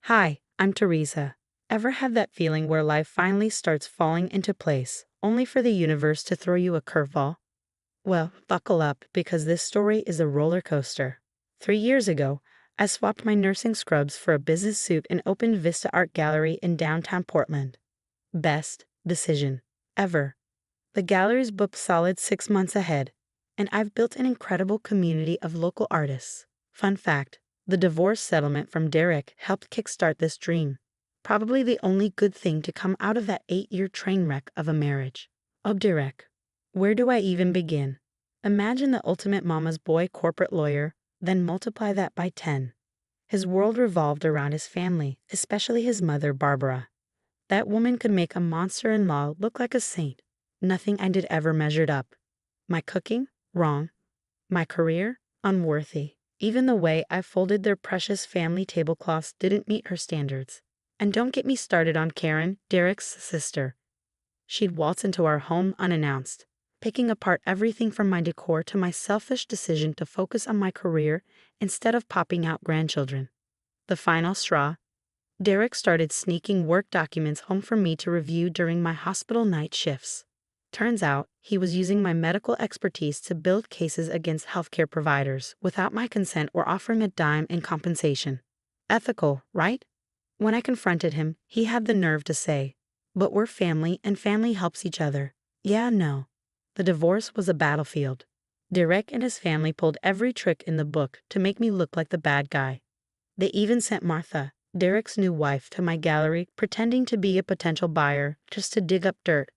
Hi, I'm Teresa. Ever had that feeling where life finally starts falling into place, only for the universe to throw you a curveball? Well, buckle up because this story is a roller coaster. 3 years ago, I swapped my nursing scrubs for a business suit and opened Vista Art Gallery in downtown Portland. Best decision ever. The gallery's booked solid 6 months ahead, and I've built an incredible community of local artists. Fun fact, the divorce settlement from Derek helped kickstart this dream. Probably the only good thing to come out of that 8-year train wreck of a marriage. Oh, Derek. Where do I even begin? Imagine the ultimate mama's boy corporate lawyer, then multiply that by 10. His world revolved around his family, especially his mother, Barbara. That woman could make a monster-in-law look like a saint. Nothing I did ever measured up. My cooking? Wrong. My career? Unworthy. Even the way I folded their precious family tablecloths didn't meet her standards. And don't get me started on Karen, Derek's sister. She'd waltz into our home unannounced, picking apart everything from my decor to my selfish decision to focus on my career instead of popping out grandchildren. The final straw. Derek started sneaking work documents home for me to review during my hospital night shifts. Turns out, he was using my medical expertise to build cases against healthcare providers without my consent or offering a dime in compensation. Ethical, right? When I confronted him, he had the nerve to say, "But we're family and family helps each other." Yeah, no. The divorce was a battlefield. Derek and his family pulled every trick in the book to make me look like the bad guy. They even sent Martha, Derek's new wife, to my gallery pretending to be a potential buyer just to dig up dirt.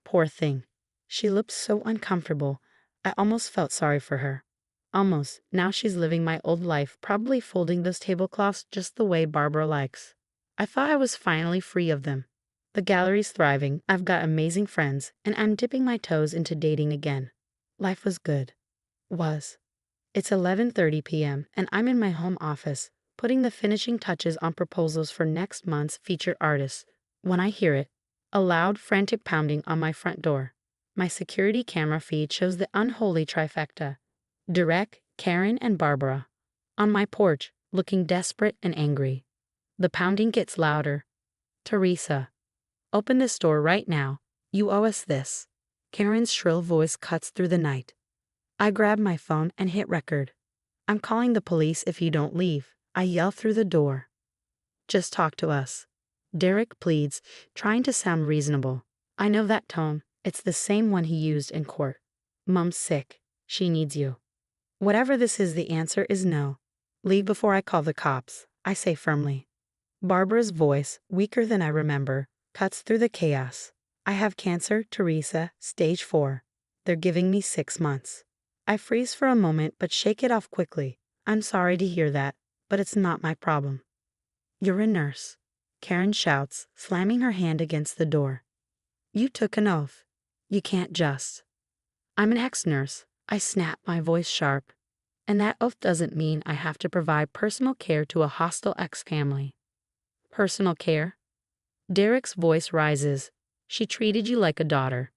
Poor thing. She looked so uncomfortable. I almost felt sorry for her. Almost. Now she's living my old life, probably folding those tablecloths just the way Barbara likes. I thought I was finally free of them. The gallery's thriving, I've got amazing friends, and I'm dipping my toes into dating again. Life was good. Was. It's 11:30 p.m., and I'm in my home office, putting the finishing touches on proposals for next month's featured artists, when I hear it. A loud, frantic pounding on my front door. My security camera feed shows the unholy trifecta. Derek, Karen, and Barbara. On my porch, looking desperate and angry. The pounding gets louder. Teresa. Open this door right now. You owe us this. Karen's shrill voice cuts through the night. I grab my phone and hit record. I'm calling the police if you don't leave. I yell through the door. Just talk to us. Derek pleads, trying to sound reasonable. I know that tone. It's the same one he used in court. Mom's sick. She needs you. Whatever this is, the answer is no. Leave before I call the cops, I say firmly. Barbara's voice, weaker than I remember, cuts through the chaos. I have cancer, Teresa, stage 4. They're giving me 6 months. I freeze for a moment but shake it off quickly. I'm sorry to hear that, but it's not my problem. You're a nurse, Karen shouts, slamming her hand against the door. You took an oath. You can't just. I'm an ex-nurse. I snap, my voice sharp. And that oath doesn't mean I have to provide personal care to a hostile ex-family. Personal care? Derek's voice rises. She treated you like a daughter.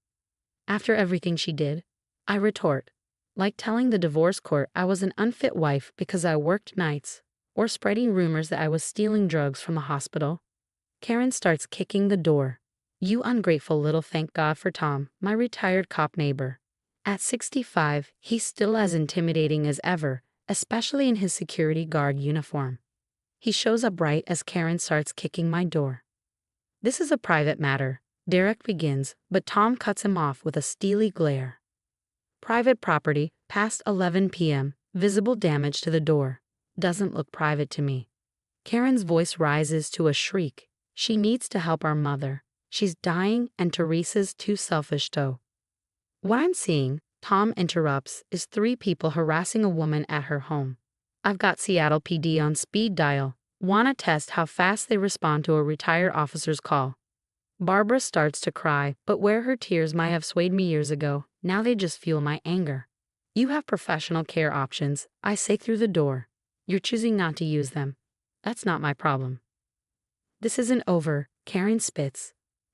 After everything she did, I retort. Like telling the divorce court I was an unfit wife because I worked nights, or spreading rumors that I was stealing drugs from the hospital. Karen starts kicking the door. You ungrateful little, thank God for Tom, my retired cop neighbor. At 65, he's still as intimidating as ever, especially in his security guard uniform. He shows up right as Karen starts kicking my door. This is a private matter, Derek begins, but Tom cuts him off with a steely glare. Private property, past 11 p.m., visible damage to the door. Doesn't look private to me. Karen's voice rises to a shriek. She needs to help our mother. She's dying and Teresa's too selfish though. What I'm seeing, Tom interrupts, is 3 people harassing a woman at her home. I've got Seattle PD on speed dial. Wanna test how fast they respond to a retired officer's call. Barbara starts to cry, but where her tears might have swayed me years ago, now they just fuel my anger. You have professional care options, I say through the door. You're choosing not to use them. That's not my problem. This isn't over, Karen spits.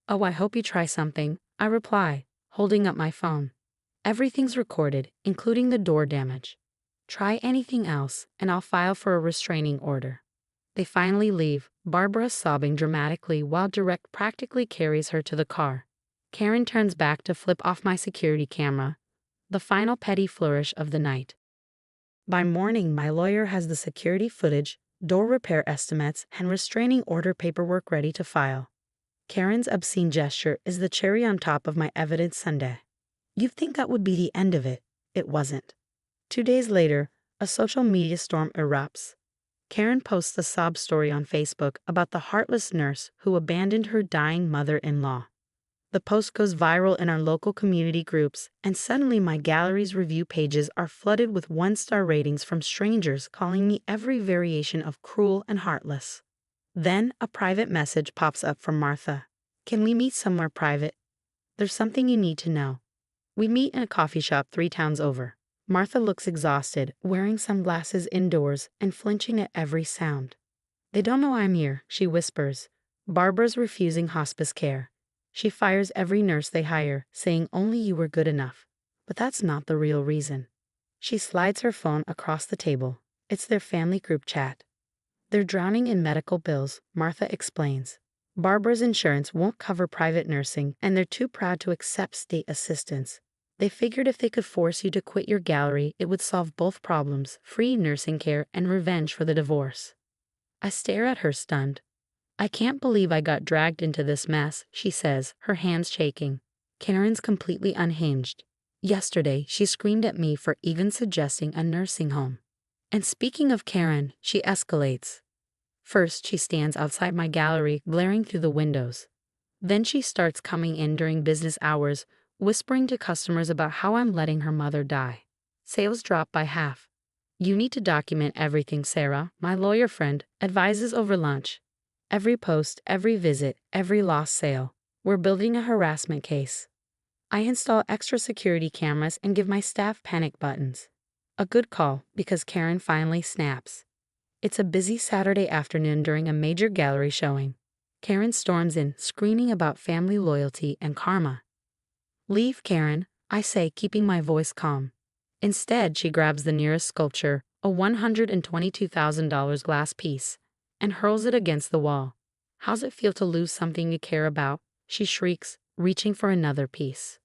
Oh, I hope you try something, I reply, holding up my phone. Everything's recorded, including the door damage. Try anything else, and I'll file for a restraining order. They finally leave, Barbara sobbing dramatically while Direct practically carries her to the car. Karen turns back to flip off my security camera, the final petty flourish of the night. By morning, my lawyer has the security footage, door repair estimates, and restraining order paperwork ready to file. Karen's obscene gesture is the cherry on top of my evidence sundae. You'd think that would be the end of it. It wasn't. 2 days later, a social media storm erupts. Karen posts a sob story on Facebook about the heartless nurse who abandoned her dying mother-in-law. The post goes viral in our local community groups, and suddenly my gallery's review pages are flooded with 1-star ratings from strangers calling me every variation of cruel and heartless. Then a private message pops up from Martha. Can we meet somewhere private? There's something you need to know. We meet in a coffee shop 3 towns over. Martha looks exhausted, wearing sunglasses indoors and flinching at every sound. They don't know I'm here, she whispers. Barbara's refusing hospice care. She fires every nurse they hire, saying only you were good enough. But that's not the real reason. She slides her phone across the table. It's their family group chat. They're drowning in medical bills, Martha explains. Barbara's insurance won't cover private nursing, and they're too proud to accept state assistance. They figured if they could force you to quit your gallery, it would solve both problems, free nursing care and revenge for the divorce. I stare at her stunned. I can't believe I got dragged into this mess, she says, her hands shaking. Karen's completely unhinged. Yesterday, she screamed at me for even suggesting a nursing home. And speaking of Karen, she escalates. First, she stands outside my gallery, glaring through the windows. Then she starts coming in during business hours, whispering to customers about how I'm letting her mother die. Sales drop by half. You need to document everything, Sarah, my lawyer friend, advises over lunch. Every post, every visit, every lost sale. We're building a harassment case. I install extra security cameras and give my staff panic buttons. A good call, because Karen finally snaps. It's a busy Saturday afternoon during a major gallery showing. Karen storms in, screaming about family loyalty and karma. Leave, Karen, I say, keeping my voice calm. Instead, she grabs the nearest sculpture, a $122,000 glass piece, and hurls it against the wall. How's it feel to lose something you care about? She shrieks, reaching for another piece.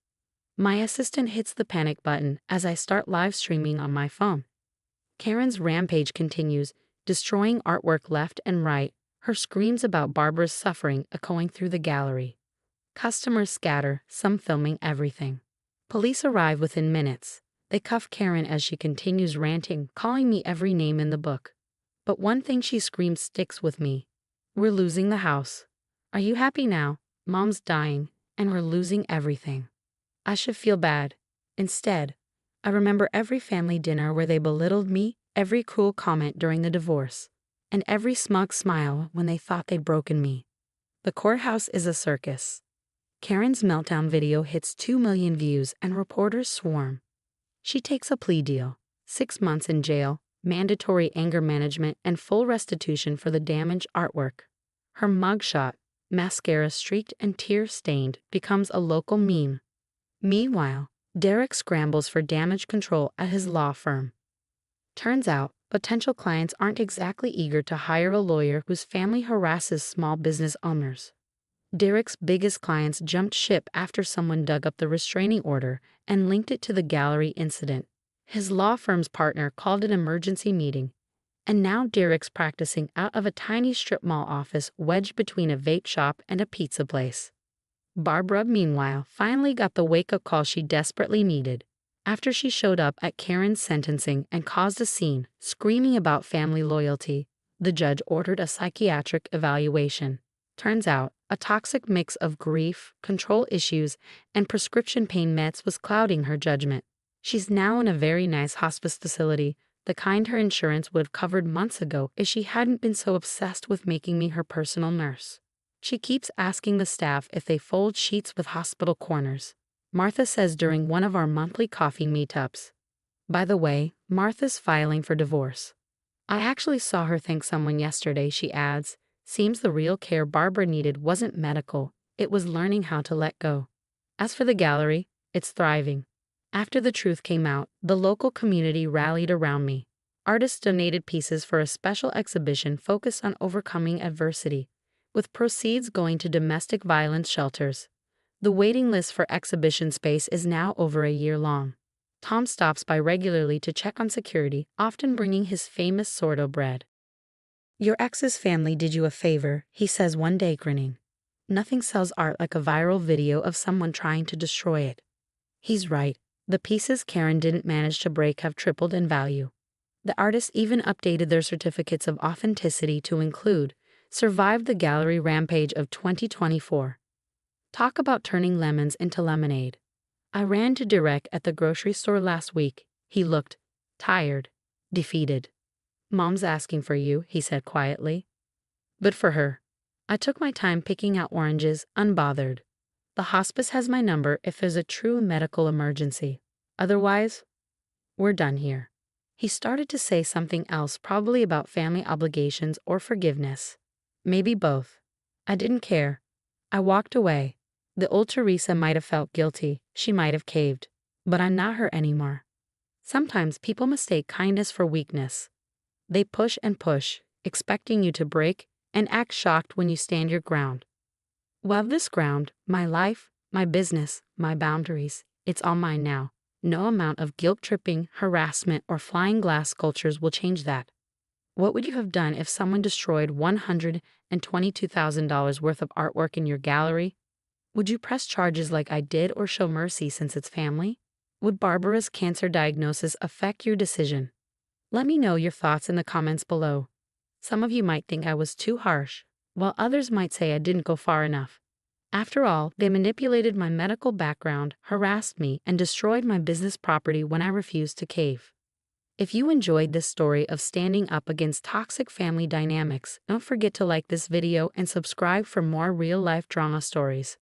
My assistant hits the panic button as I start live streaming on my phone. Karen's rampage continues, destroying artwork left and right, her screams about Barbara's suffering echoing through the gallery. Customers scatter, some filming everything. Police arrive within minutes. They cuff Karen as she continues ranting, calling me every name in the book. But one thing she screams sticks with me. We're losing the house. Are you happy now? Mom's dying, and we're losing everything. I should feel bad. Instead, I remember every family dinner where they belittled me, every cruel comment during the divorce, and every smug smile when they thought they'd broken me. The courthouse is a circus. Karen's meltdown video hits 2 million views and reporters swarm. She takes a plea deal, 6 months in jail, mandatory anger management, and full restitution for the damaged artwork. Her mugshot, mascara streaked and tear-stained, becomes a local meme. Meanwhile, Derek scrambles for damage control at his law firm. Turns out, potential clients aren't exactly eager to hire a lawyer whose family harasses small business owners. Derek's biggest clients jumped ship after someone dug up the restraining order and linked it to the gallery incident. His law firm's partner called an emergency meeting, and now Derek's practicing out of a tiny strip mall office wedged between a vape shop and a pizza place. Barbara, meanwhile, finally got the wake-up call she desperately needed. After she showed up at Karen's sentencing and caused a scene, screaming about family loyalty, the judge ordered a psychiatric evaluation. Turns out, a toxic mix of grief, control issues, and prescription pain meds was clouding her judgment. She's now in a very nice hospice facility, the kind her insurance would have covered months ago if she hadn't been so obsessed with making me her personal nurse. She keeps asking the staff if they fold sheets with hospital corners. Martha says during one of our monthly coffee meetups. By the way, Martha's filing for divorce. I actually saw her thank someone yesterday, she adds. Seems the real care Barbara needed wasn't medical, it was learning how to let go. As for the gallery, it's thriving. After the truth came out, the local community rallied around me. Artists donated pieces for a special exhibition focused on overcoming adversity, with proceeds going to domestic violence shelters. The waiting list for exhibition space is now over a year long. Tom stops by regularly to check on security, often bringing his famous sourdough bread. "Your ex's family did you a favor," he says one day, grinning. "Nothing sells art like a viral video of someone trying to destroy it." He's right. The pieces Karen didn't manage to break have tripled in value. The artists even updated their certificates of authenticity to include "Survived the Gallery Rampage of 2024. Talk about turning lemons into lemonade. I ran to Derek at the grocery store last week. He looked tired, defeated. Mom's asking for you," he said quietly. But for her, I took my time picking out oranges, unbothered. The hospice has my number if there's a true medical emergency. Otherwise, we're done here. He started to say something else, probably about family obligations or forgiveness. Maybe both. I didn't care. I walked away. The old Teresa might have felt guilty. She might have caved. But I'm not her anymore. Sometimes people mistake kindness for weakness. They push and push, expecting you to break, and act shocked when you stand your ground. Well, this ground, my life, my business, my boundaries, it's all mine now. No amount of guilt-tripping, harassment, or flying glass sculptures will change that. What would you have done if someone destroyed $122,000 worth of artwork in your gallery? Would you press charges like I did or show mercy since it's family? Would Barbara's cancer diagnosis affect your decision? Let me know your thoughts in the comments below. Some of you might think I was too harsh, while others might say I didn't go far enough. After all, they manipulated my medical background, harassed me, and destroyed my business property when I refused to cave. If you enjoyed this story of standing up against toxic family dynamics, don't forget to like this video and subscribe for more real-life drama stories.